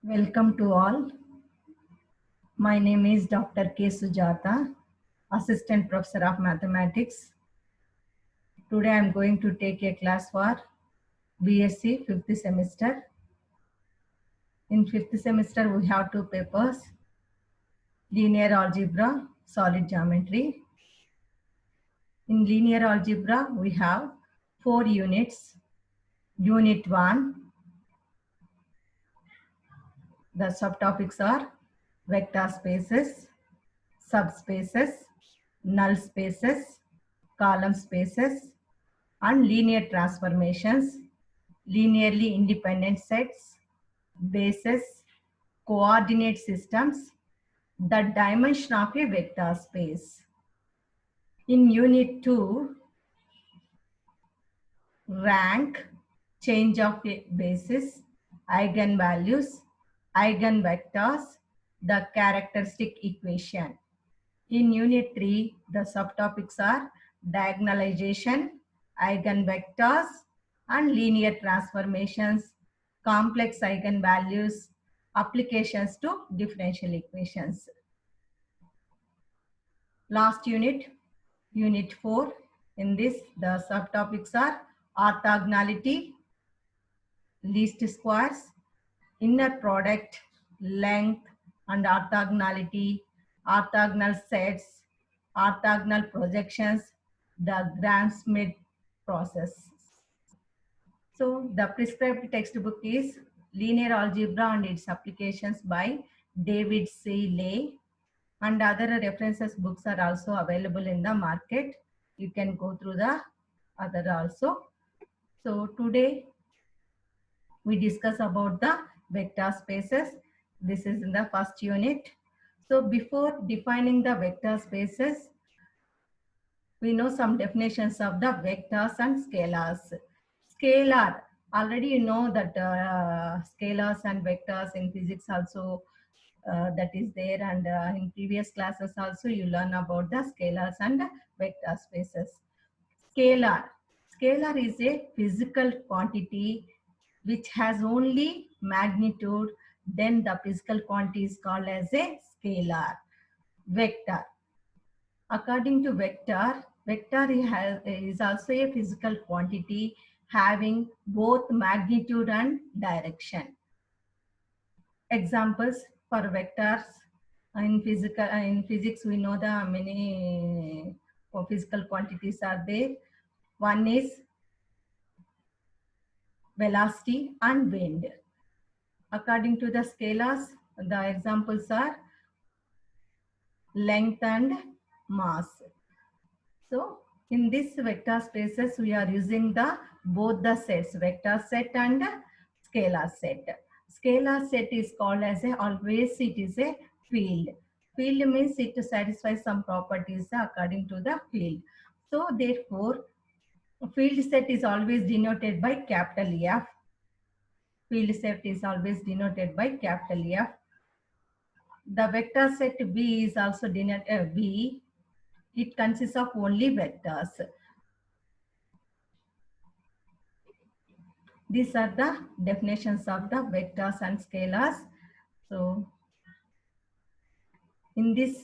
Welcome to all. My name is Dr. K. Sujata, Assistant Professor of Mathematics. Today I am going to take a class for BSc 5th semester. In 5th semester we have two papers, Linear Algebra, Solid Geometry. In Linear Algebra we have 4 units. Unit 1, the subtopics are vector spaces, subspaces, null spaces, column spaces, and linear transformations, linearly independent sets, bases, coordinate systems, the dimension of a vector space. In Unit 2, rank, change of a basis, eigenvalues, eigenvectors, the characteristic equation. In Unit 3, the subtopics are diagonalization, eigenvectors, and linear transformations, complex eigenvalues, applications to differential equations. Last unit, Unit 4. In this, the subtopics are orthogonality, least squares, inner product, length, and orthogonality, orthogonal sets, orthogonal projections, the Gram-Schmidt process. So the prescribed textbook is Linear Algebra and its Applications by David C. Ley, and other references books are also available in the market. You can go through the other also. So today we discuss about the vector spaces. This is in the first unit. So before defining the vector spaces, we know some definitions of the vectors and scalars. Scalar, already you know that scalars and vectors in physics also that is there, and in previous classes also you learn about the scalars and vector spaces. Scalar. Scalar is a physical quantity which has only magnitude, then the physical quantity is called as a scalar. Vector. According to vector, vector is also a physical quantity having both magnitude and direction. Examples for vectors in physics we know the many physical quantities are there. One is velocity and wind. According to the scalars, the examples are length and mass. So in this vector spaces, we are using the both the sets, vector set and scalar set. Scalar set is called as a, always it is a field. Field means it satisfies some properties according to the field. So therefore, field set is always denoted by capital F. Field set is always denoted by capital F. The vector set V is also denoted V. It consists of only vectors. These are the definitions of the vectors and scalars. So in this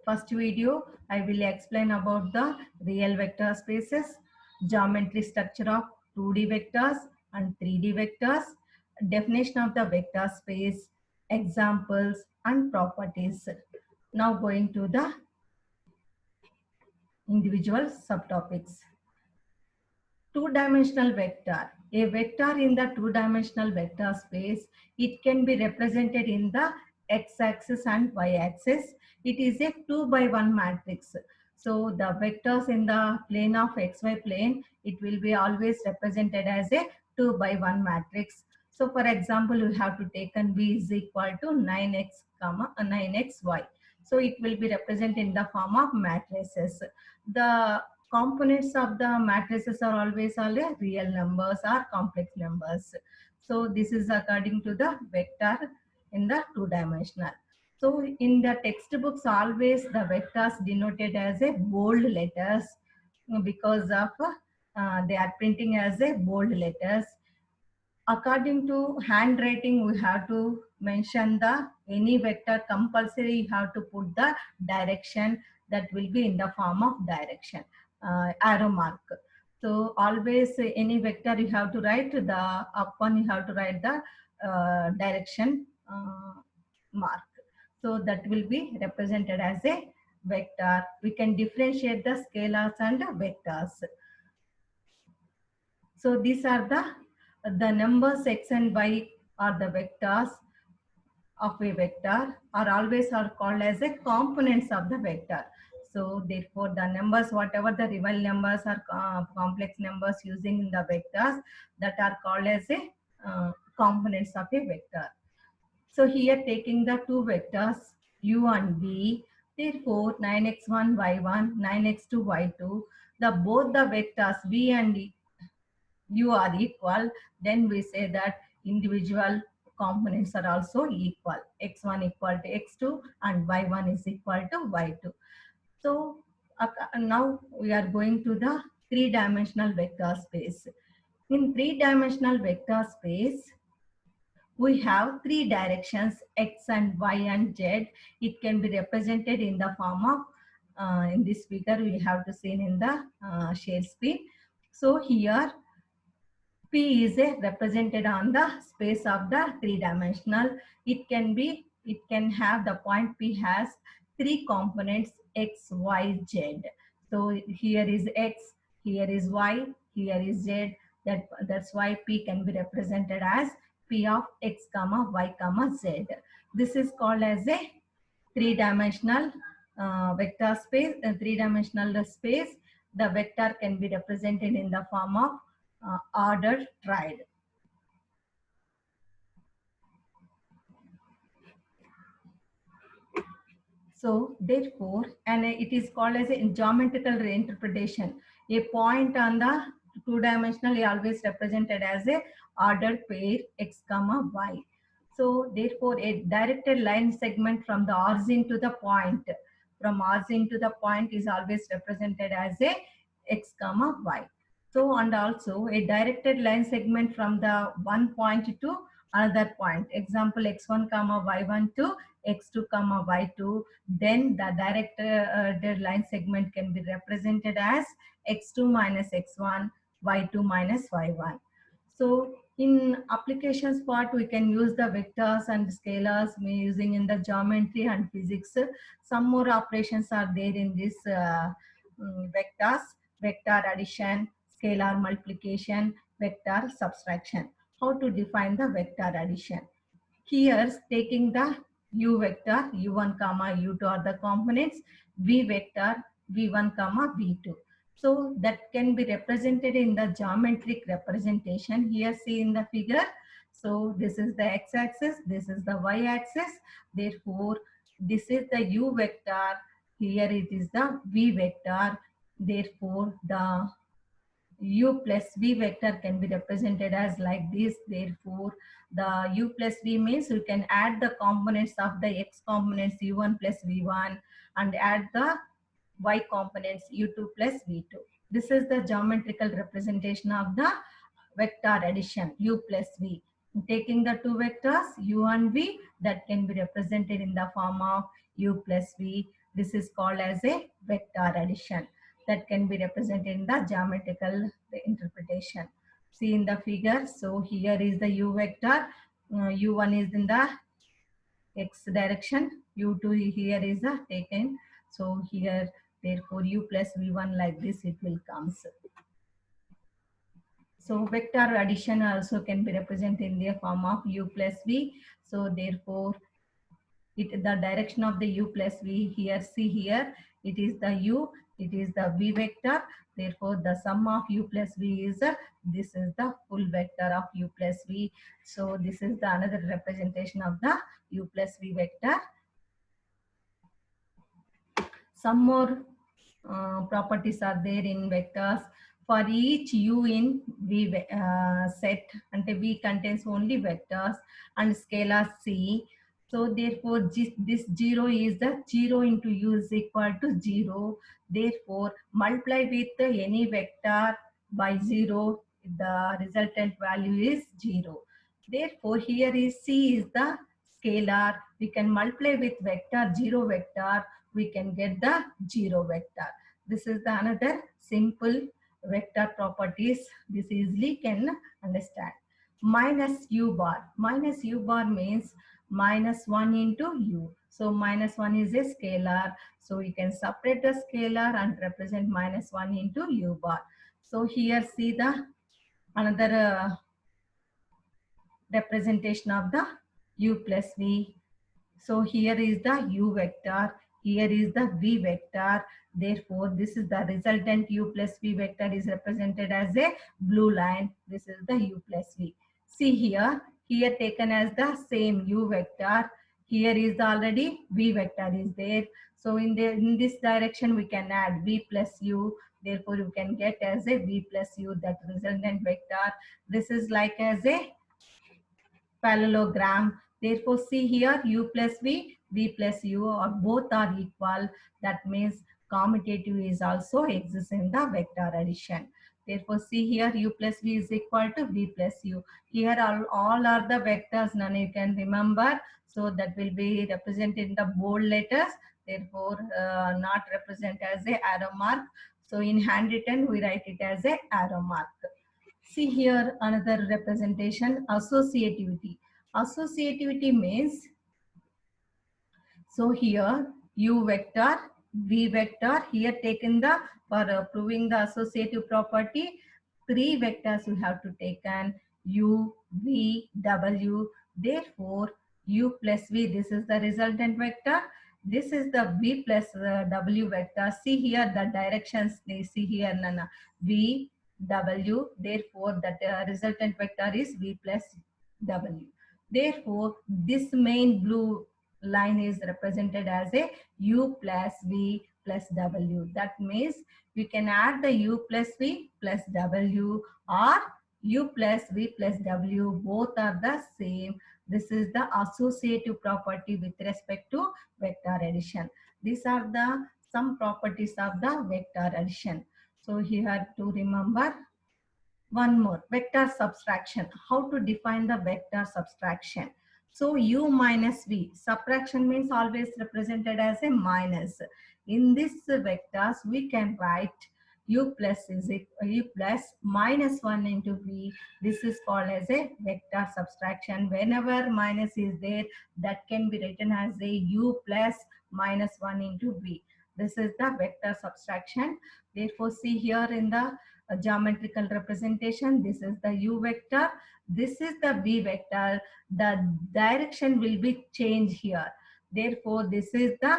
first video, I will explain about the real vector spaces, geometry structure of 2D vectors and 3D vectors, definition of the vector space, examples and properties. Now going to the individual subtopics. Two-dimensional vector. A vector in the two-dimensional vector space, it can be represented in the x-axis and y-axis. It is a 2x1 matrix. So the vectors in the plane of xy plane, it will be always represented as a 2x1 matrix. So for example, you have to take and b is equal to 9x, 9xy. So it will be represented in the form of matrices. The components of the matrices are always all real numbers or complex numbers. So this is according to the vector in the two-dimensional. So in the textbooks always the vectors denoted as a bold letters because of they are printing as a bold letters. According to handwriting, we have to mention the any vector compulsory. You have to put the direction that will be in the form of direction arrow mark. So always any vector you have to write the up one, you have to write the direction mark. So that will be represented as a vector. We can differentiate the scalars and vectors. So these are the numbers x and y are the vectors of a vector are always are called as a components of the vector. So therefore the numbers, whatever the real numbers or complex numbers using in the vectors, that are called as a components of a vector. So here taking the two vectors u and v, therefore 9x1 y1, 9x2 y2, the both the vectors v and u are equal, then we say that individual components are also equal. X1 equal to x2 and y1 is equal to y2. So now we are going to the three-dimensional vector space. In three-dimensional vector space, we have three directions x and y and z. It can be represented in the form of in this figure we have to see in the share screen. So here P is a represented on the space of the three-dimensional. It can have the point P has three components x, y, z. So here is x, here is y, here is z. That's why P can be represented as P of x comma y comma z. This is called as a three-dimensional vector space. Three-dimensional space. The vector can be represented in the form of order tried. So therefore, and it is called as a geometrical reinterpretation. A point on the two-dimensional is always represented as a ordered pair x comma y. So therefore, a directed line segment from the origin to the point, from origin to the point is always represented as a x comma y. So and also a directed line segment from the one point to another point. Example x1 comma y1 to x2 comma y2, then the directed line segment can be represented as x2 minus x1, y2 minus y1. So in applications part, we can use the vectors and scalars using in the geometry and physics. Some more operations are there in this vectors: vector addition, scalar multiplication, vector subtraction. How to define the vector addition? Here, taking the u vector, u1 comma u2 are the components, v vector, v1 comma v2. So that can be represented in the geometric representation. Here see in the figure. So this is the x-axis, this is the y-axis. Therefore, this is the u vector. Here it is the v vector. Therefore, the u plus v vector can be represented as like this. Therefore, the u plus v means you can add the components of the x components u1 plus v1 and add the y components u2 plus v2. This is the geometrical representation of the vector addition u plus v. Taking the two vectors u and v, that can be represented in the form of u plus v. This is called as a vector addition that can be represented in the geometrical interpretation. See in the figure. So here is the u vector. U1 is in the x direction. U2 here is the taken. So here, therefore, u plus v1 like this it will comes. So vector addition also can be represented in the form of u plus v. So therefore, the direction of the u plus v here, see here, it is the u, it is the v vector. Therefore, the sum of u plus v is this is the full vector of u plus v. So this is the another representation of the u plus v vector. Some more properties are there in vectors. For each u in v set, and v contains only vectors and scalar c. So therefore, this 0 is the 0 into u is equal to 0. Therefore, multiply with any vector by 0 the resultant value is 0. Therefore, here is C is the scalar. We can multiply with vector 0 vector. We can get the 0 vector. This is the another simple vector properties. This easily can understand. Minus u bar. Minus u bar means minus 1 into u. So minus 1 is a scalar. So you can separate the scalar and represent minus 1 into u bar. So here see the another representation of the u plus v. So here is the u vector, here is the v vector. Therefore, this is the resultant u plus v vector is represented as a blue line. This is the u plus v. See here, here taken as the same u vector. Here is already v vector is there. So in this direction we can add v plus u. Therefore, you can get as a v plus u, that resultant vector. This is like as a parallelogram. Therefore, see here u plus v plus u or both are equal. That means commutative is also exists in the vector addition. Therefore, see here u plus v is equal to v plus u. Here all are the vectors, none you can remember. So that will be represented in the bold letters. Therefore, not represent as a arrow mark. So in handwritten, we write it as a arrow mark. See here another representation, associativity. Associativity means, so here u vector, v vector, here taken the, for proving the associative property, three vectors we have to take and u, v, w. Therefore, u plus v, this is the resultant vector. This is the v plus w vector. See here the directions, they see here, Nana, v, w. Therefore, that resultant vector is v plus w. Therefore, this main blue line is represented as a u plus v plus w. That means we can add the u plus v plus w or u plus v plus w. Both are the same. This is the associative property with respect to vector addition. These are the some properties of the vector addition. So you have to remember one more, vector subtraction. How to define the vector subtraction? So u minus v, subtraction means always represented as a minus. In this vectors, we can write u plus is u plus minus 1 into v. This is called as a vector subtraction. Whenever minus is there, that can be written as a u plus minus 1 into v. This is the vector subtraction. Therefore, see here in the geometrical representation, this is the u vector, this is the v vector. The direction will be changed here. Therefore, this is the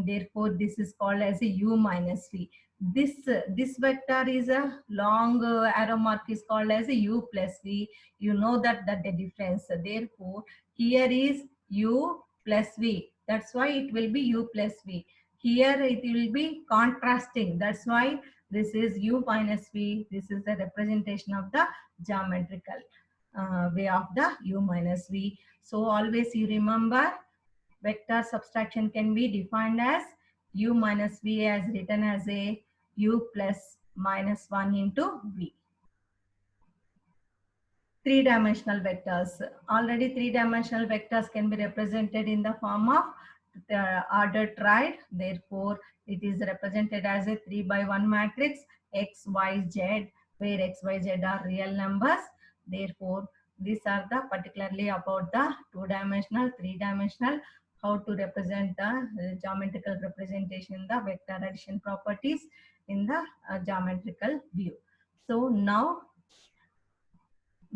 therefore this is called as a u minus v. This vector is a long arrow mark is called as a u plus v. You know that the difference. Therefore, here is u plus v. That's why it will be u plus v. Here it will be contrasting. That's why this is u minus v. This is the representation of the geometrical way of the u minus v. So always you remember vector subtraction can be defined as u minus v as written as a u plus minus 1 into v. Three-dimensional vectors. Already three-dimensional vectors can be represented in the form of the order triad. Therefore, it is represented as a 3x1 matrix x, y, z, where x, y, z are real numbers. Therefore, these are the particularly about the two-dimensional, three-dimensional, how to represent the geometrical representation, the vector addition properties in the geometrical view. So now,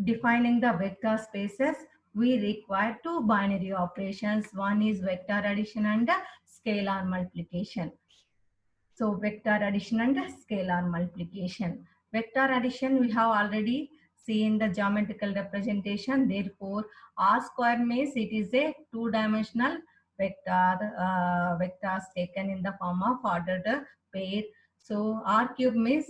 defining the vector spaces, we require two binary operations. One is vector addition and scalar multiplication. So vector addition and scalar multiplication. Vector addition we have already seen the geometrical representation. Therefore, R square means it is a two-dimensional vector, vectors taken in the form of ordered pair. So R cube means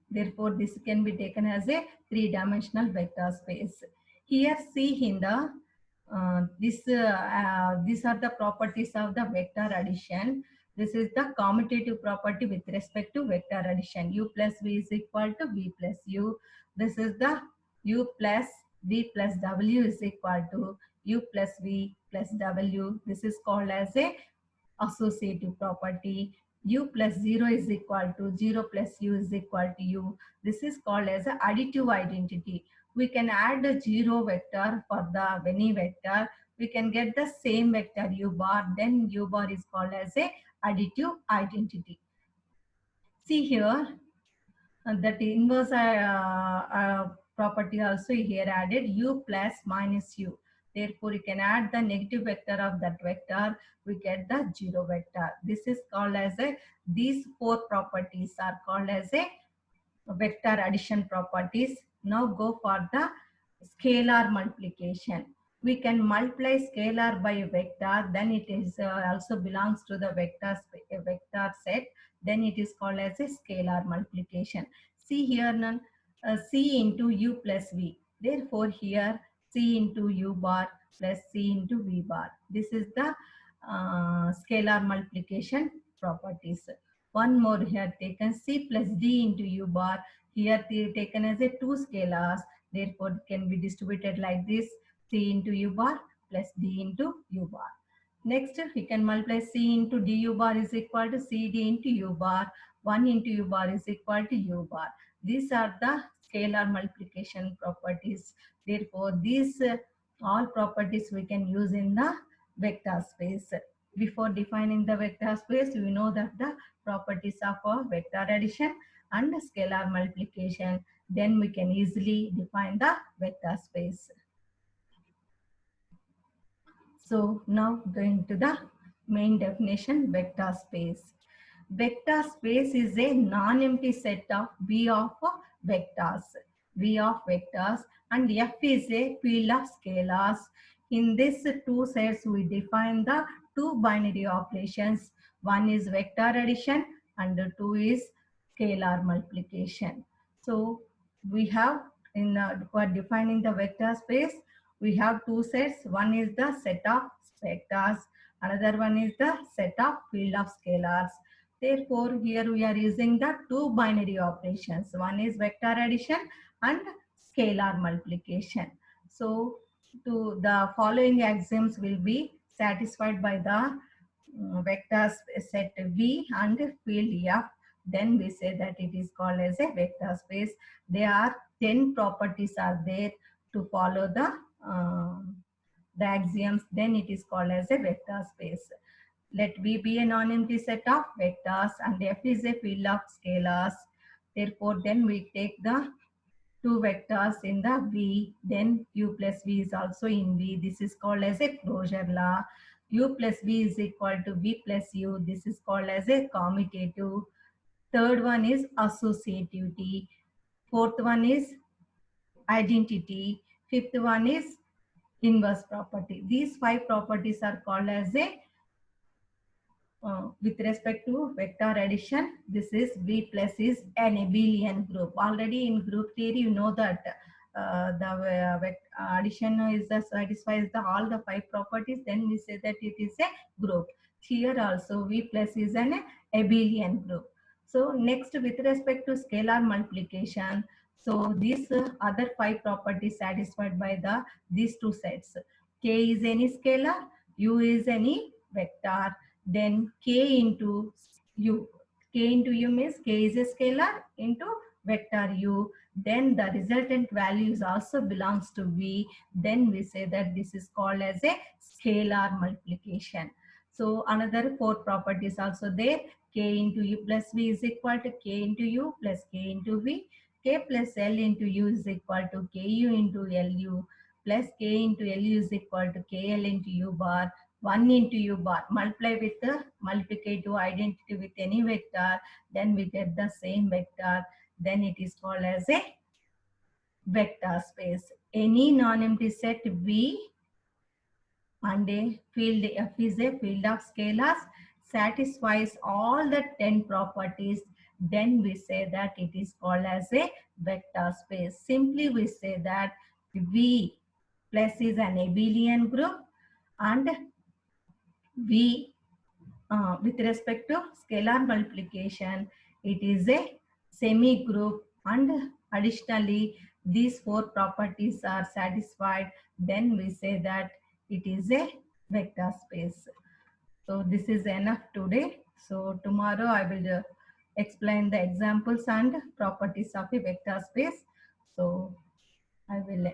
therefore this can be taken as a three-dimensional vector space. Here see in the these are the properties of the vector addition. This is the commutative property with respect to vector addition. U plus V is equal to V plus U. This is the U plus V plus W is equal to U plus V plus W. This is called as a associative property. U plus 0 is equal to 0 plus U is equal to U. This is called as an additive identity. We can add a 0 vector for the any vector. We can get the same vector U bar. Then U bar is called as a additive identity. See here, that inverse property also here added U plus minus U. Therefore, you can add the negative vector of that vector, we get the 0 vector. This is called as a, these four properties are called as a vector addition properties. Now go for the scalar multiplication. We can multiply scalar by vector, then it is also belongs to the vector set, then it is called as a scalar multiplication. See here, C into U plus V. Therefore here C into U bar plus C into V bar. This is the scalar multiplication properties. One more here taken, C plus D into U bar. Here taken as a two scalars. Therefore it can be distributed like this. C into U bar plus D into U bar. Next, we can multiply C into du bar is equal to CD into U bar. 1 into U bar is equal to U bar. These are the scalar multiplication properties. Therefore, these all properties we can use in the vector space. Before defining the vector space, we know that the properties of a vector addition and scalar multiplication. Then we can easily define the vector space. So now going to the main definition, vector space. Vector space is a non-empty set of V of vectors. V of vectors and F is a field of scalars. In this two sets we define the two binary operations. One is vector addition and two is scalar multiplication. So we have for defining the vector space, we have two sets. One is the set of vectors, another one is the set of field of scalars. Therefore, here we are using the two binary operations. One is vector addition and scalar multiplication. So, the following axioms will be satisfied by the vector set V and field F. Then we say that it is called as a vector space. There are 10 properties are there to follow the axioms. Then it is called as a vector space. Let V be a non-empty set of vectors and F is a field of scalars. Therefore, then we take the two vectors in the V, then U plus V is also in V. This is called as a closure law. U plus V is equal to V plus U. This is called as a commutative. Third one is associativity. Fourth one is identity. Fifth one is inverse property. These five properties are called as a with respect to vector addition, this is V plus is an abelian group. Already in group theory, you know that the addition is satisfies all the five properties. Then we say that it is a group. Here also V plus is an abelian group. So next, with respect to scalar multiplication, so these other five properties satisfied by these two sets. K is any scalar, U is any vector. Then K into U. K into U means K is a scalar into vector U. Then the resultant values also belongs to V. Then we say that this is called as a scalar multiplication. So another four properties also there. K into U plus V is equal to K into U plus K into V. K plus L into U is equal to KU into LU plus K into LU is equal to KL into U bar. 1 into U bar, multiply with the multiplicative identity with any vector, then we get the same vector, then it is called as a vector space. Any non-empty set V and a field F is a field of scalars, satisfies all the 10 properties, then we say that it is called as a vector space. Simply we say that V plus is an abelian group and V with respect to scalar multiplication, it is a semi-group, and additionally these four properties are satisfied, then we say that it is a vector space. So this is enough today. So tomorrow I will explain the examples and properties of a vector space. So I will